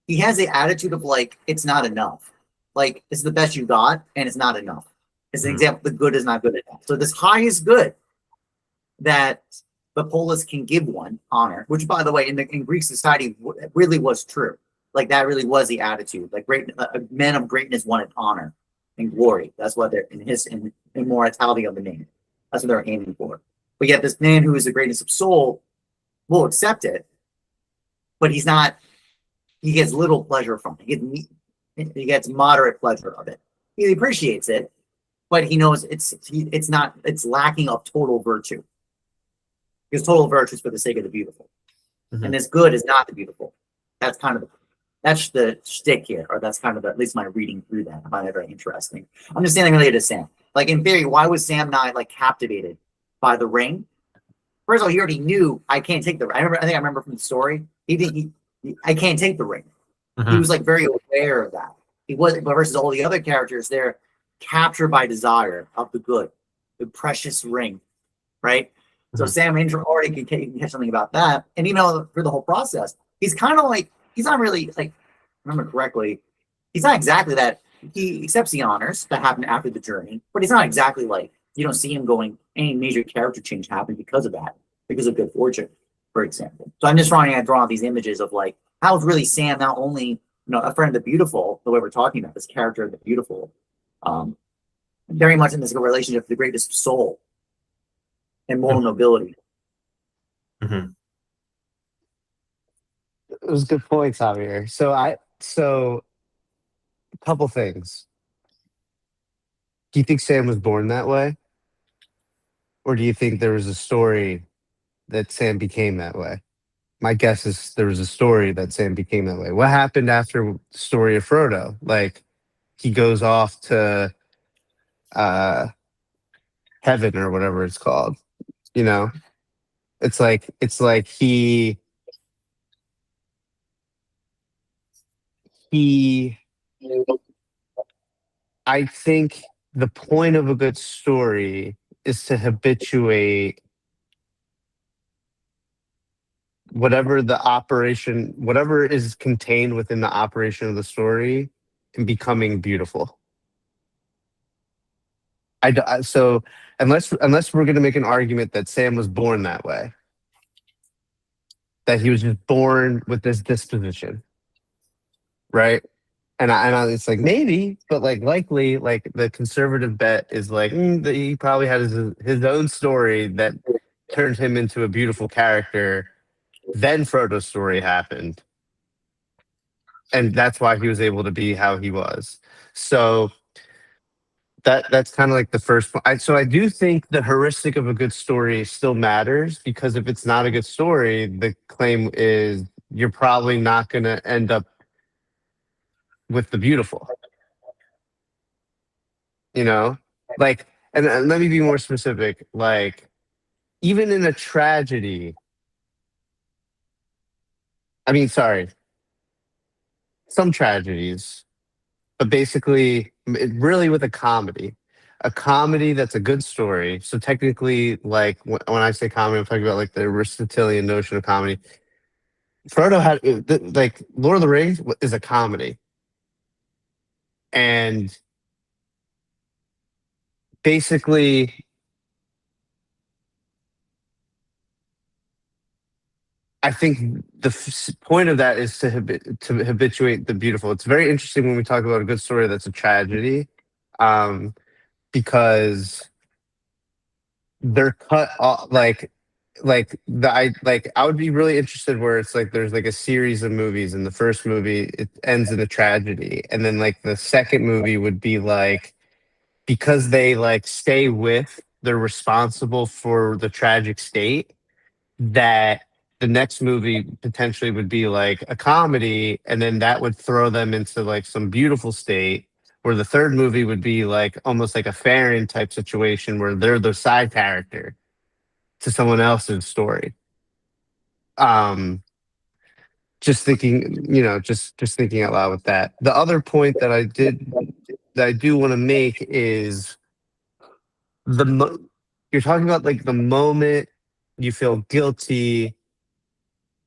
He has the attitude of like, it's not enough. Like, it's the best you got, and it's not enough. As an example, the good is not good enough. So this highest good that the polis can give one, honor, which by the way, in Greek society really was true. Like that really was the attitude. Like men of greatness wanted honor and glory. That's what they're in immortality of the name. That's what they're aiming for. But yet this man who is the greatness of soul will accept it, but he's not. He gets little pleasure from it. He gets moderate pleasure of it. He appreciates it, but he knows it's not. It's lacking of total virtue. Because total virtue is for the sake of the beautiful, and this good is not the beautiful. That's kind of that's the shtick here, or that's kind of at least my reading through that. I find that very interesting. Understanding related to Sam, like in theory, why was Sam not like captivated by the ring? First of all, he already knew I can't take the. I remember from the story. I can't take the ring. He was like very aware of that. He wasn't, but versus all the other characters, they're captured by desire of the good, the precious ring, right? So Sam already can catch something about that, and even through the whole process, he's kind of like he's not really like, remember correctly, he's not exactly that. He accepts the honors that happen after the journey, but he's not exactly like you don't see him going any major character change happen because of that, because of good fortune, for example. So I'm just trying to draw these images of like how is really Sam not only a friend of the beautiful, the way we're talking about this character of the beautiful, very much in this relationship with the greatest soul and moral nobility. It was a good point, Javier. So a couple things. Do you think Sam was born that way? Or do you think there was a story that Sam became that way? My guess is there was a story that Sam became that way. What happened after the story of Frodo? Like he goes off to heaven or whatever it's called. It's like he I think the point of a good story is to habituate whatever is contained within the operation of the story in becoming beautiful. So unless we're going to make an argument that Sam was born that way, that he was just born with this disposition, right? And it's like maybe, but like likely, like the conservative bet is like that he probably had his own story that turned him into a beautiful character. Then Frodo's story happened, and that's why he was able to be how he was. So that's kind of like the first point. So I do think the heuristic of a good story still matters, because if it's not a good story, the claim is you're probably not going to end up with the beautiful. Like, and let me be more specific. Like, even in a tragedy, some tragedies, but basically, really with a comedy that's a good story. So technically, like when I say comedy, I'm talking about like the Aristotelian notion of comedy. Frodo had like Lord of the Rings is a comedy, and basically, I think the point of that is to habituate the beautiful. It's very interesting when we talk about a good story that's a tragedy, because they're cut off. I would be really interested where it's like there's like a series of movies, and the first movie it ends in a tragedy, and then like the second movie would be like, because they like stay with, they're responsible for the tragic state, that the next movie potentially would be like a comedy, and then that would throw them into like some beautiful state, where the third movie would be like almost like a Farron type situation where they're the side character to someone else's story. Just thinking, just thinking out loud with that. The other point that I do want to make is you're talking about like the moment you feel guilty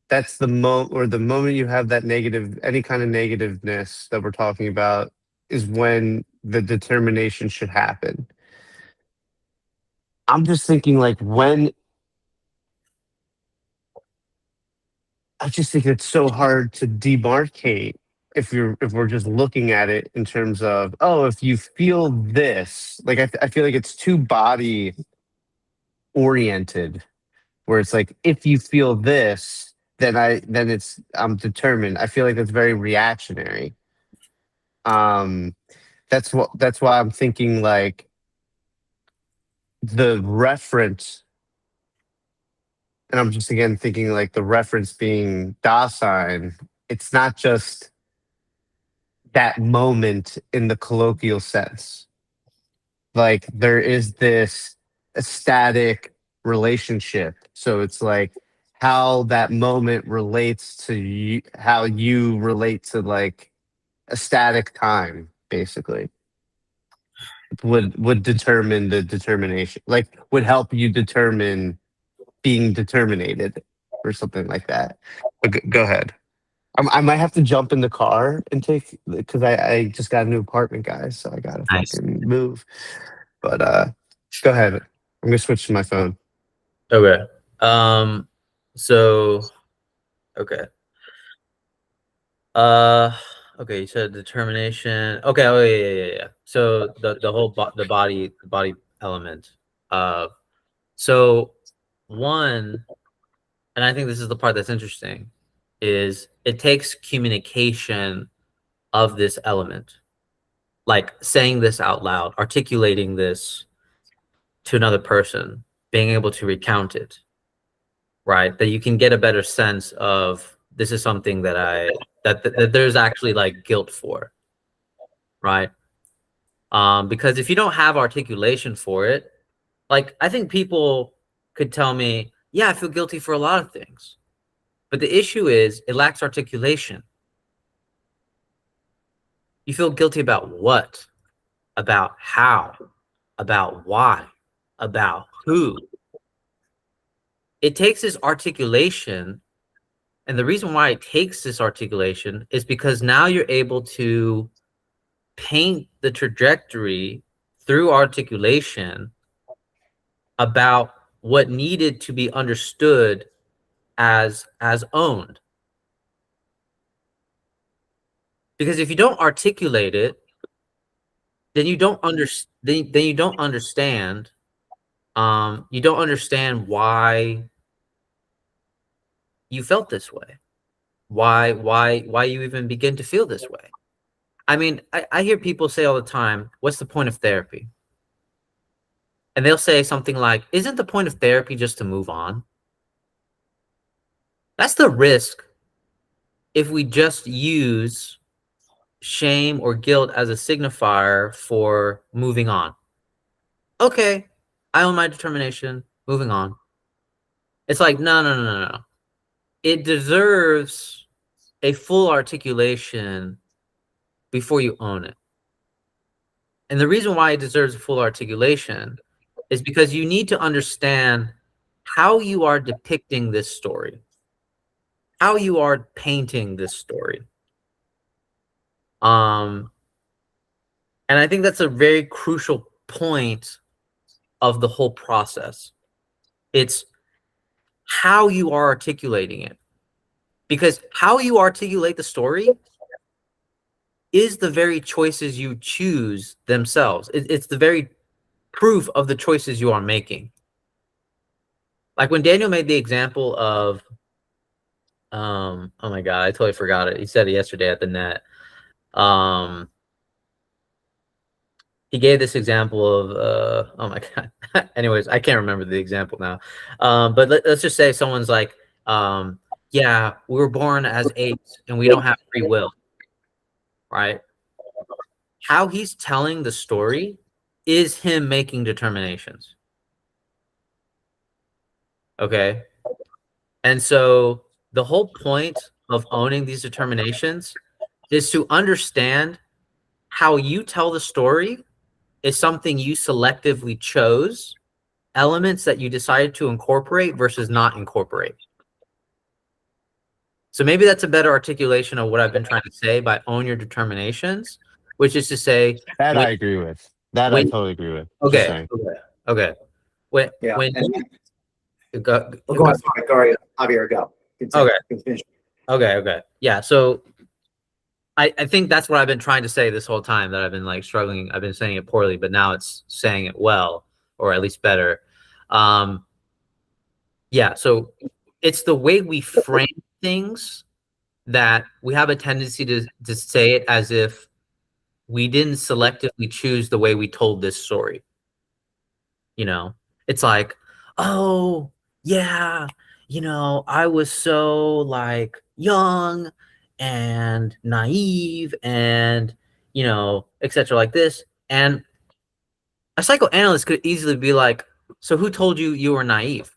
that's the moment you have that negative, any kind of negativeness that we're talking about is when the determination should happen. I'm just thinking like I just think it's so hard to demarcate if we're just looking at it in terms of, oh, if you feel this, like I feel like it's too body oriented, where it's like, if you feel this, then I'm determined. I feel like that's very reactionary. Um, that's why I'm thinking like the reference, and I'm just again thinking like the reference being Dasein. It's not just that moment in the colloquial sense. Like there is this ecstatic relationship. So it's like how that moment relates to you, how you relate to like a static time, basically, would determine the determination. Like would help you determine being determinated or something like that. But go ahead. I might have to jump in the car and take because I just got a new apartment, guys. So I gotta Nice. fucking move. But go ahead. I'm gonna switch to my phone. Okay. So okay. Okay, you said determination. Okay, oh yeah. So the whole the body element. So one, and I think this is the part that's interesting, is it takes communication of this element, like saying this out loud, articulating this to another person, being able to recount it, right? That you can get a better sense of this is something that that there's actually like guilt for, right? Because if you don't have articulation for it, like I think people could tell me, yeah, I feel guilty for a lot of things. But the issue is it lacks articulation. You feel guilty about what? About how? About why? About who? It takes this articulation. And the reason why it takes this articulation is because now you're able to paint the trajectory through articulation about what needed to be understood as owned. Because if you don't articulate it, then you don't understand. Then you don't understand. You don't understand why you felt this way. Why you even begin to feel this way. I mean, I hear people say all the time, "What's the point of therapy?" And they'll say something like, "Isn't the point of therapy just to move on?" That's the risk if we just use shame or guilt as a signifier for moving on. Okay, I own my determination, moving on. It's like, no. It deserves a full articulation before you own it. And the reason why it deserves a full articulation is because you need to understand how you are depicting this story, how you are painting this story. And I think that's a very crucial point of the whole process. It's how you are articulating it. Because how you articulate the story is the very choices you choose themselves. It's the very proof of the choices you are making. Like when Daniel made the example of, oh my God, I totally forgot it. He said it yesterday at the net. He gave this example of, oh my God. Anyways, I can't remember the example now. But let's just say someone's like, yeah, we were born as apes and we don't have free will, right? How he's telling the story is him making determinations. Okay. And so the whole point of owning these determinations is to understand how you tell the story is something you selectively chose, elements that you decided to incorporate versus not incorporate. So maybe that's a better articulation of what I've been trying to say by own your determinations, which is to say, That when, I agree with. That I when totally agree with. Just okay, saying. okay. When Yeah. when And go, go on, sorry, Javier, go. Continue. okay, Finish. okay. Yeah. So I think that's what I've been trying to say this whole time, that I've been like struggling. I've been saying it poorly, but now it's saying it well, or at least better. Yeah. So it's the way we frame things that we have a tendency to say it as if we didn't selectively choose the way we told this story. You know, it's like, oh, yeah, I was so like young and naive and, etc. like this. And a psychoanalyst could easily be like, so who told you you were naive?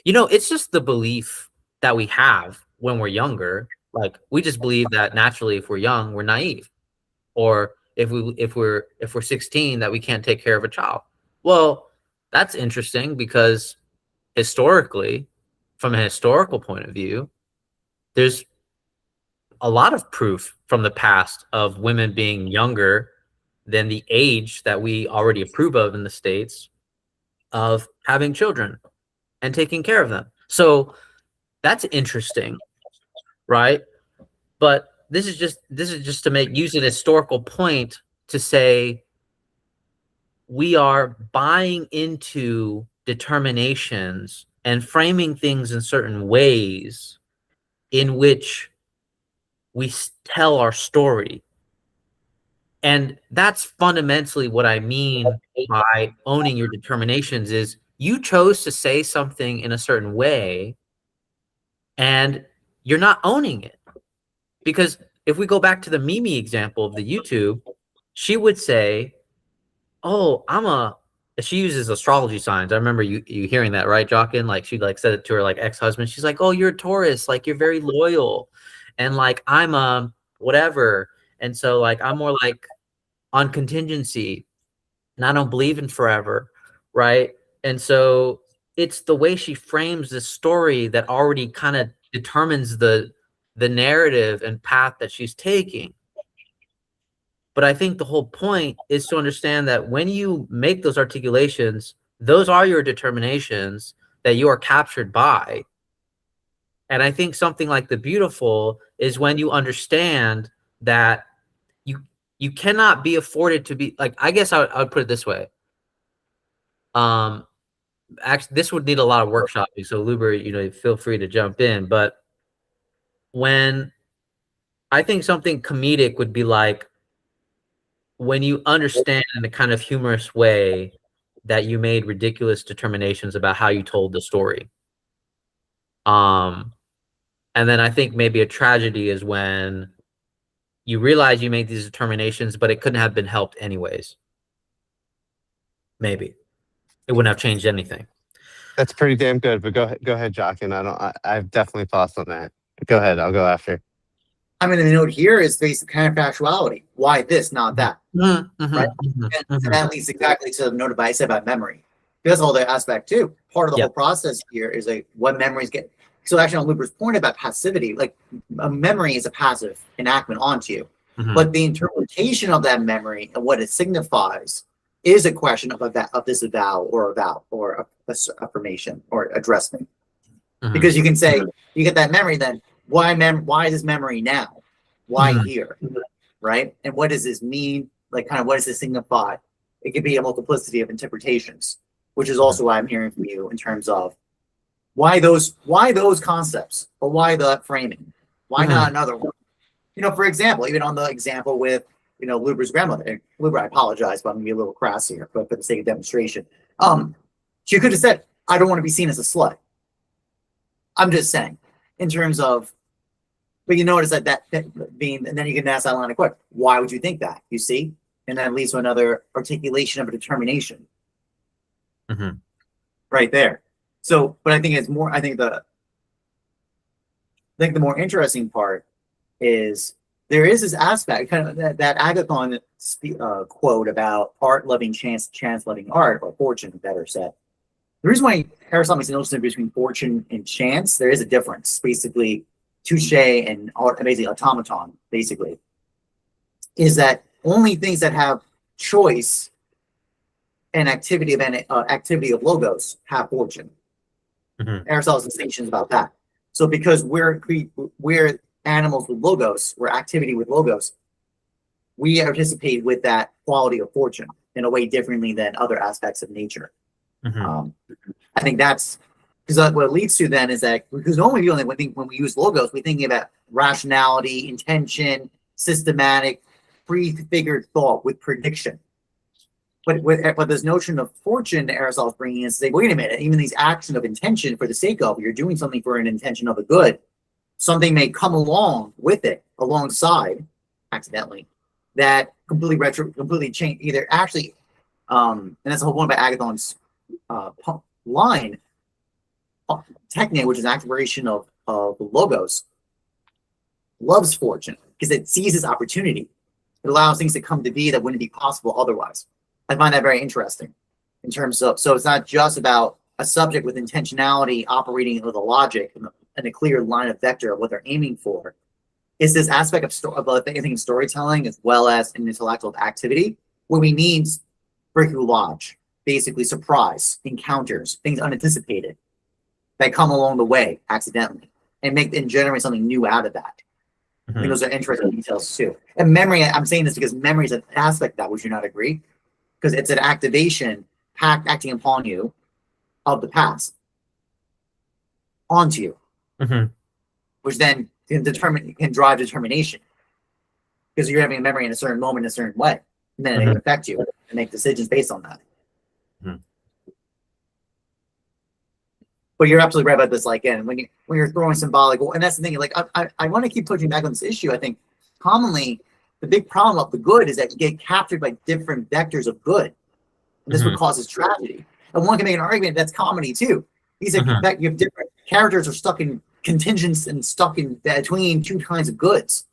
It's just the belief that we have when we're younger. Like, we just believe that naturally, if we're young, we're naive. Or if we're 16, that we can't take care of a child. Well, that's interesting, because historically, from a historical point of view, there's a lot of proof from the past of women being younger than the age that we already approve of in the States, of having children and taking care of them. So that's interesting, right? But this is just to use an historical point to say, we are buying into determinations and framing things in certain ways in which we tell our story. And that's fundamentally what I mean by owning your determinations. Is you chose to say something in a certain way, and you're not owning it. Because if we go back to the Mimi example of the YouTube, she would say, oh, she uses astrology signs. I remember you hearing that, right, Jockin? Like, she like said it to her like ex-husband. She's like, oh, you're a Taurus, like you're very loyal. And like, I'm a whatever. And so like, I'm more like on contingency, and I don't believe in forever. Right. And so it's the way she frames this story that already kind of determines the narrative and path that she's taking. But I think the whole point is to understand that when you make those articulations, those are your determinations that you are captured by. And I think something like the beautiful is when you understand that you cannot be afforded to be like, I guess I would put it this way. Actually, this would need a lot of workshopping. So Luber, feel free to jump in. But when I think something comedic would be like, when you understand in a kind of humorous way that you made ridiculous determinations about how you told the story. And then I think maybe a tragedy is when you realize you made these determinations, but it couldn't have been helped anyways. Maybe it wouldn't have changed anything. That's pretty damn good. But go ahead, Jockin. I have definitely thoughts on that. But go ahead. I'll go after. I mean, the note here is based kind of factuality. Why this, not that? Mm-hmm, right? Mm-hmm, and that leads exactly to the note I said about memory. That's all the aspect too. Part of the whole process here is like what memories get. So actually, on Luber's point about passivity, like a memory is a passive enactment onto you, but the interpretation of that memory and what it signifies is a question of this vow or affirmation or addressment. Because you can say you get that memory, then why this memory now? Why here? Right? And what does this mean? Like, kind of, what does this signify? It could be a multiplicity of interpretations, which is also what I'm hearing from you in terms of why those concepts, or why the framing? Why not another one? For example, even on the example with Luber's grandmother. Luber, I apologize, but I'm gonna be a little crass here, but for the sake of demonstration, she could have said, "I don't want to be seen as a slut." I'm just saying, in terms of. But you notice that being, and then you can ask that line of question: why would you think that? You see, and that leads to another articulation of a determination, right there. So, but I think it's more. I think the more interesting part is there is this aspect, kind of that Agathon quote about art loving chance, chance loving art, or fortune, better said. The reason why Aristotle makes an distinction between fortune and chance, there is a difference. Basically, touche and basically automaton, basically, is that only things that have choice and activity of logos have fortune. Aristotle's distinctions about that. So because we're animals with logos, we're activity with logos, we participate with that quality of fortune in a way differently than other aspects of nature. I think that's because what it leads to then is that because normally when we use logos, we're thinking about rationality, intention, systematic, prefigured thought with prediction. But this notion of fortune that Aristotle's bringing in is say, wait a minute, even these actions of intention for the sake of, you're doing something for an intention of a good, something may come along with it, alongside, accidentally, that completely change, either actually, and that's the whole point about Agathon's line, techne, which is an activation of logos, loves fortune because it seizes opportunity. It allows things to come to be that wouldn't be possible otherwise. I find that very interesting in terms of, so it's not just about a subject with intentionality operating with a logic and a clear line of vector of what they're aiming for. It's this aspect of I think storytelling as well as an intellectual activity where we need bricolage, basically surprise, encounters, things unanticipated that come along the way accidentally and generate something new out of that. I think those are interesting details too. And memory, I'm saying this because memory is an aspect of that. Would you not agree? Because it's an activation acting upon you of the past onto you, which then can drive determination because you're having a memory in a certain moment in a certain way, and then it can affect you and make decisions based on that. But you're absolutely right about this. Like, and when you're throwing symbolic, and that's the thing. Like, I want to keep pushing back on this issue. I think commonly the big problem of the good is that you get captured by different vectors of good. And this is what causes tragedy. And one can make an argument that's comedy too. These are that you have different characters are stuck in contingents and stuck in between two kinds of goods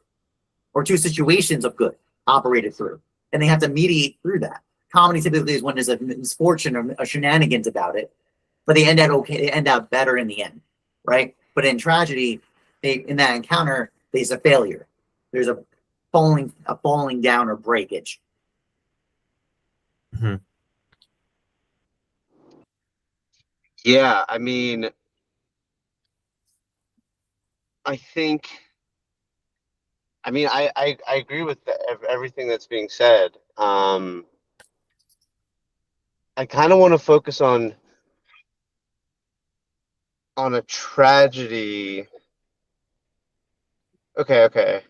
or two situations of good operated through. And they have to mediate through that. Comedy typically is when there's a misfortune or a shenanigans about it, but they end out okay, they end out better in the end, right? But in tragedy, in that encounter, there's a failure. There's a falling down or breakage. Yeah, I mean, I agree with everything that's being said. I kind of want to focus on a tragedy. Okay.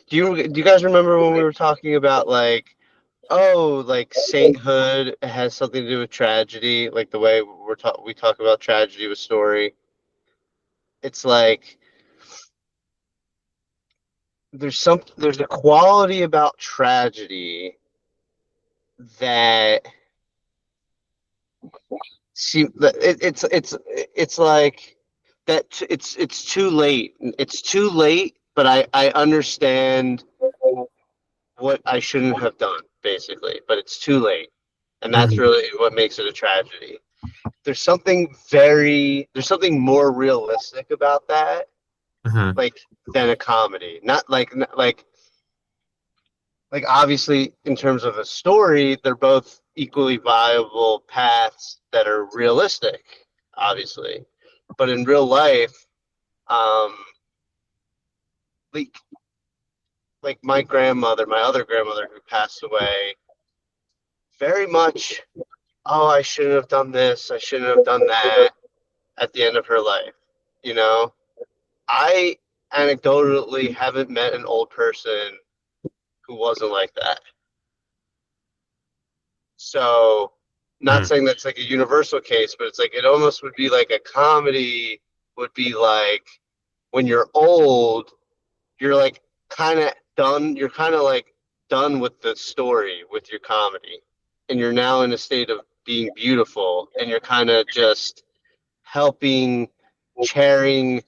Do you guys remember when we were talking about like, oh, like sainthood has something to do with tragedy, like the way we talk about tragedy with story? It's like there's a quality about tragedy that it's like that it's too late. It's too late, but I understand what I shouldn't have done, basically, but it's too late. And that's really what makes it a tragedy. There's something more realistic about that, like than a comedy. Not like obviously in terms of a story, they're both equally viable paths that are realistic, obviously. But in real life, like my other grandmother who passed away, very much, oh, I shouldn't have done this, I shouldn't have done that at the end of her life. You know, I anecdotally haven't met an old person who wasn't like that. So, not saying that's like a universal case, but it's like it almost would be like a comedy would be like when you're old, you're like kind of done. You're kind of like done with the story with your comedy, and you're now in a state of being beautiful, and you're kind of just helping, charioting.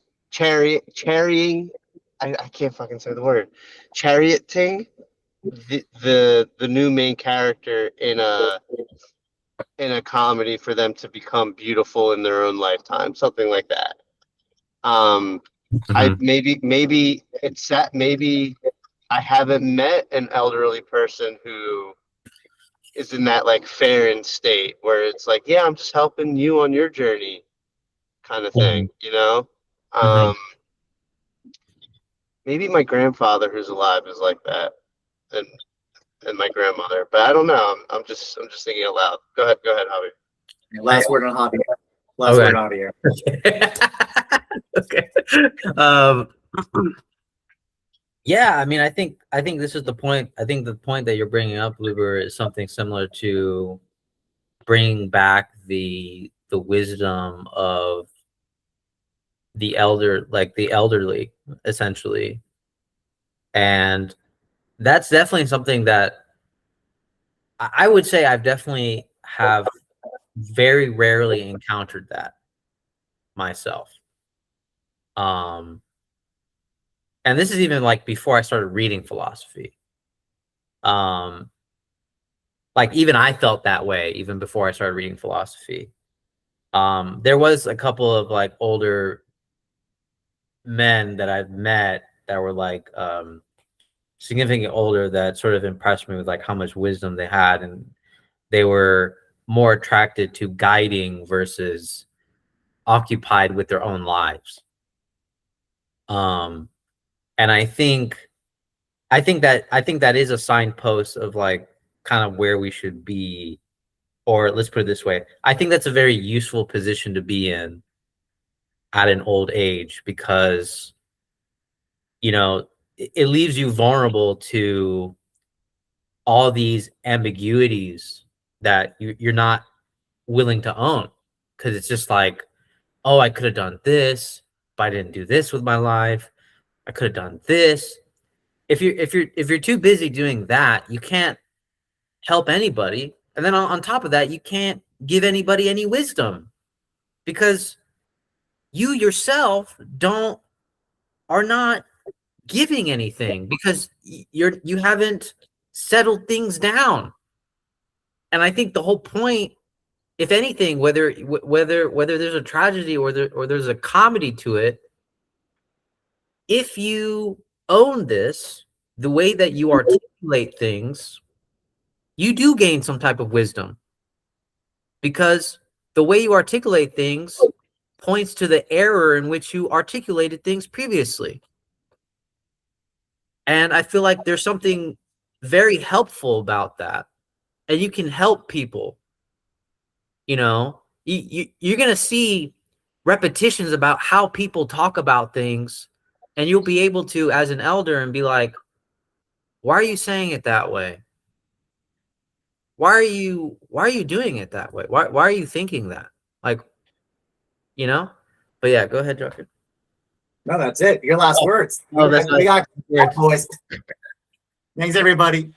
I can't fucking say the word. Charioting the new main character in a comedy for them to become beautiful in their own lifetime, something like that. I maybe it's that maybe I haven't met an elderly person who is in that like fair state where it's like, yeah, I'm just helping you on your journey kind of thing, you know? Mhm. Maybe my grandfather who's alive is like that, and my grandmother, but I don't know. I'm just thinking out loud. Go ahead, Javi. Last word on hobby. Last Okay. word on here. Okay. Um, yeah, I mean, I think this is the point. I think the point that you're bringing up, Luber, is something similar to bringing back the wisdom of the elderly, essentially, and that's definitely something that I would say I've definitely have very rarely encountered that myself. And this is even like before I started reading philosophy. Like even I felt that way even before I started reading philosophy. There was a couple of like older men that I've met that were like significantly older that sort of impressed me with like how much wisdom they had, and they were more attracted to guiding versus occupied with their own lives. And I think that is a signpost of like kind of where we should be, or let's put it this way. I think that's a very useful position to be in at an old age, because, you know, it leaves you vulnerable to all these ambiguities that you're not willing to own, because it's just like, oh, I could have done this, but I didn't do this with my life. I could have done this. If you're too busy doing that, you can't help anybody. And then on top of that, you can't give anybody any wisdom, because you yourself are not giving anything, because you haven't settled things down. And I think the whole point, if anything, whether there's a tragedy or there's a comedy to it, if you own this, the way that you articulate things, you do gain some type of wisdom, because the way you articulate things points to the error in which you articulated things previously. And I feel like there's something very helpful about that. And you can help people. You know, you're going to see repetitions about how people talk about things, and you'll be able to, as an elder, and be like, why are you saying it that way? Why are you doing it that way? Why are you thinking that? Like, you know? But yeah, go ahead, Jockin. No, that's it. Your last words. Oh, that's we got weird. boys. Thanks, everybody.